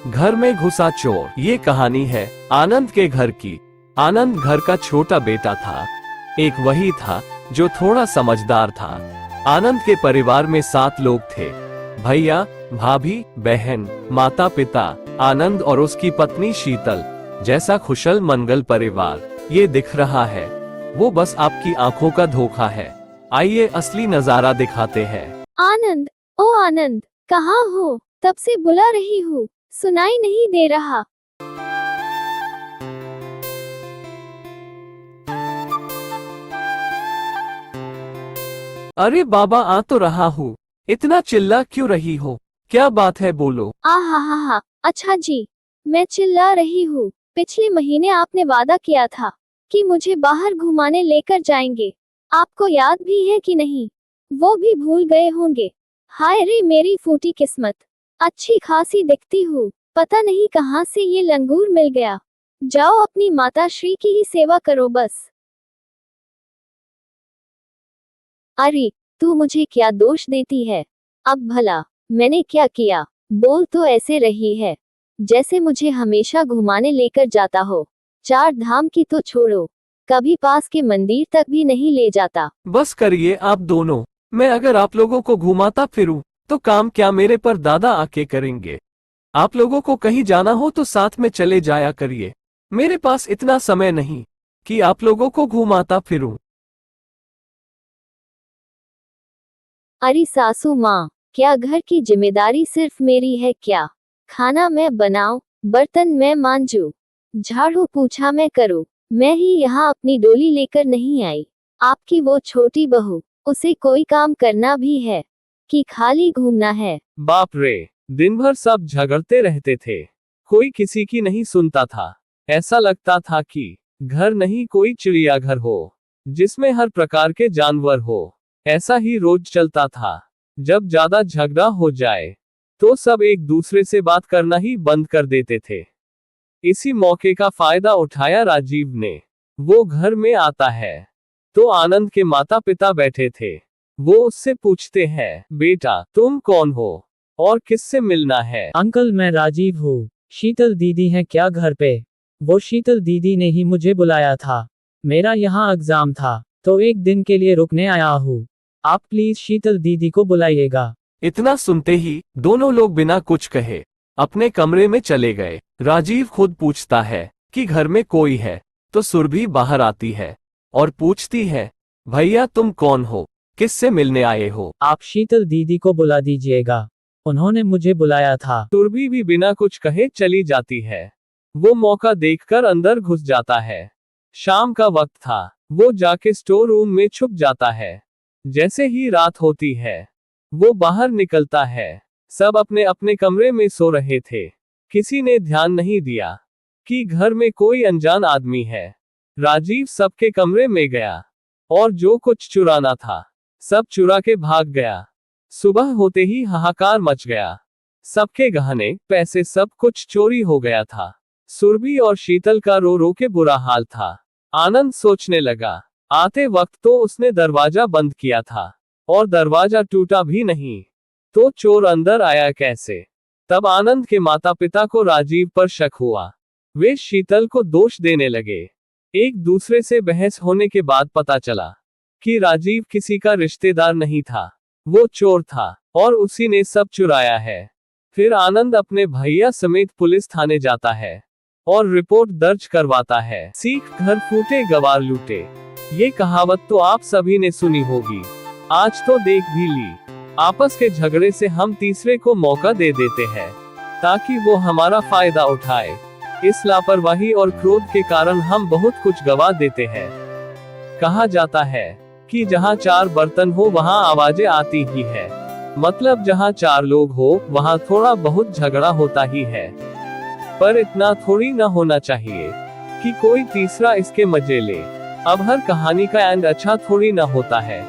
घर में घुसा चोर। ये कहानी है आनंद के घर की। आनंद घर का छोटा बेटा था। एक वही था जो थोड़ा समझदार था। आनंद के परिवार में 7 लोग थे। भैया, भाभी, बहन, माता पिता, आनंद और उसकी पत्नी शीतल। जैसा खुशल मंगल परिवार ये दिख रहा है, वो बस आपकी आंखों का धोखा है। आइए असली नजारा दिखाते हैं। आनंद, ओ आनंद, कहाँ हो? तब से बुला रही हूँ, सुनाई नहीं दे रहा। अरे बाबा, आ तो रहा हूँ। इतना चिल्ला क्यों रही हो? क्या बात है, बोलो। हा, अच्छा जी, मैं चिल्ला रही हूँ। पिछले महीने आपने वादा किया था कि मुझे बाहर घुमाने लेकर जाएंगे। आपको याद भी है कि नहीं? वो भी भूल गए होंगे। हाय रे मेरी फूटी किस्मत। अच्छी खासी दिखती हूँ, पता नहीं कहाँ से ये लंगूर मिल गया। जाओ अपनी माता श्री की ही सेवा करो बस। अरे, तू मुझे क्या दोष देती है? अब भला मैंने क्या किया? बोल तो ऐसे रही है जैसे मुझे हमेशा घुमाने लेकर जाता हो। 4 धाम की तो छोड़ो, कभी पास के मंदिर तक भी नहीं ले जाता। बस करिए आप दोनों। मैं अगर आप लोगों को घुमाता फिरूं तो काम क्या मेरे पर दादा आके करेंगे। आप लोगों को कहीं जाना हो तो साथ में चले जाया करिए। मेरे पास इतना समय नहीं कि आप लोगों को घुमाता फिरूं। अरे सासू माँ, क्या घर की जिम्मेदारी सिर्फ मेरी है क्या? खाना मैं बनाऊं, बर्तन मैं मांजूं, झाड़ू पोछा मैं करूं। मैं ही यहाँ अपनी डोली लेकर नहीं आई। आपकी वो छोटी बहू, उसे कोई काम करना भी है कि खाली घूमना है? बाप रे, दिन भर सब झगड़ते रहते थे, कोई किसी की नहीं सुनता था। ऐसा लगता था कि घर नहीं कोई चिड़ियाघर हो जिसमें हर प्रकार के जानवर हो। ऐसा ही रोज चलता था। जब ज्यादा झगड़ा हो जाए तो सब एक दूसरे से बात करना ही बंद कर देते थे। इसी मौके का फायदा उठाया राजीव ने। वो घर में आता है तो आनंद के माता पिता बैठे थे। वो उससे पूछते हैं, बेटा तुम कौन हो और किससे मिलना है? अंकल, मैं राजीव हूँ। शीतल दीदी है क्या घर पे? वो शीतल दीदी ने ही मुझे बुलाया था। मेरा यहाँ एग्जाम था तो एक दिन के लिए रुकने आया हूँ। आप प्लीज शीतल दीदी को बुलाइएगा। इतना सुनते ही दोनों लोग बिना कुछ कहे अपने कमरे में चले गए। राजीव खुद पूछता है कि घर में कोई है तो सुरभि बाहर आती है और पूछती है, भैया तुम कौन हो, किससे मिलने आए हो? आप शीतल दीदी को बुला दीजिएगा, उन्होंने मुझे बुलाया था। सुरभि भी बिना कुछ कहे चली जाती है। वो मौका देखकर अंदर घुस जाता है। शाम का वक्त था। वो जाके स्टोर रूम में छुप जाता है। जैसे ही रात होती है वो बाहर निकलता है। सब अपने अपने कमरे में सो रहे थे। किसी ने ध्यान नहीं दिया कि घर में कोई अनजान आदमी है। राजीव सबके कमरे में गया और जो कुछ चुराना था सब चुरा के भाग गया। सुबह होते ही हाहाकार मच गया। सबके गहने, पैसे, सब कुछ चोरी हो गया था। सुरभि और शीतल का रो रो के बुरा हाल था। आनंद सोचने लगा, आते वक्त तो उसने दरवाजा बंद किया था और दरवाजा टूटा भी नहीं, तो चोर अंदर आया कैसे? तब आनंद के माता पिता को राजीव पर शक हुआ। वे शीतल को दोष देने लगे। एक दूसरे से बहस होने के बाद पता चला कि राजीव किसी का रिश्तेदार नहीं था, वो चोर था और उसी ने सब चुराया है। फिर आनंद अपने भैया समेत पुलिस थाने जाता है और रिपोर्ट दर्ज करवाता है। सीख घर फूटे गवार लूटे, ये कहावत तो आप सभी ने सुनी होगी। आज तो देख भी ली। आपस के झगड़े से हम तीसरे को मौका दे देते हैं ताकि वो हमारा फायदा उठाए। इस लापरवाही और क्रोध के कारण हम बहुत कुछ गवा देते हैं। कहा जाता है कि जहाँ 4 बर्तन हो वहाँ आवाजें आती ही है। मतलब जहाँ 4 लोग हो वहाँ थोड़ा बहुत झगड़ा होता ही है। पर इतना थोड़ी ना होना चाहिए कि कोई तीसरा इसके मजे ले। अब हर कहानी का एंड अच्छा थोड़ी ना होता है।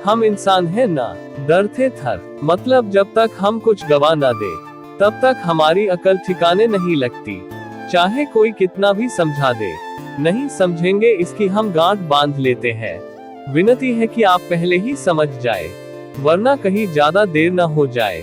हम इंसान हैं ना, डरते थर। मतलब जब तक हम कुछ गवा ना दे तब तक हमारी अकल ठिकाने नहीं लगती। चाहे कोई कितना भी समझा दे, नहीं समझेंगे इसकी हम गांठ बांध लेते हैं। विनती है कि आप पहले ही समझ जाए, वरना कहीं ज्यादा देर न हो जाए।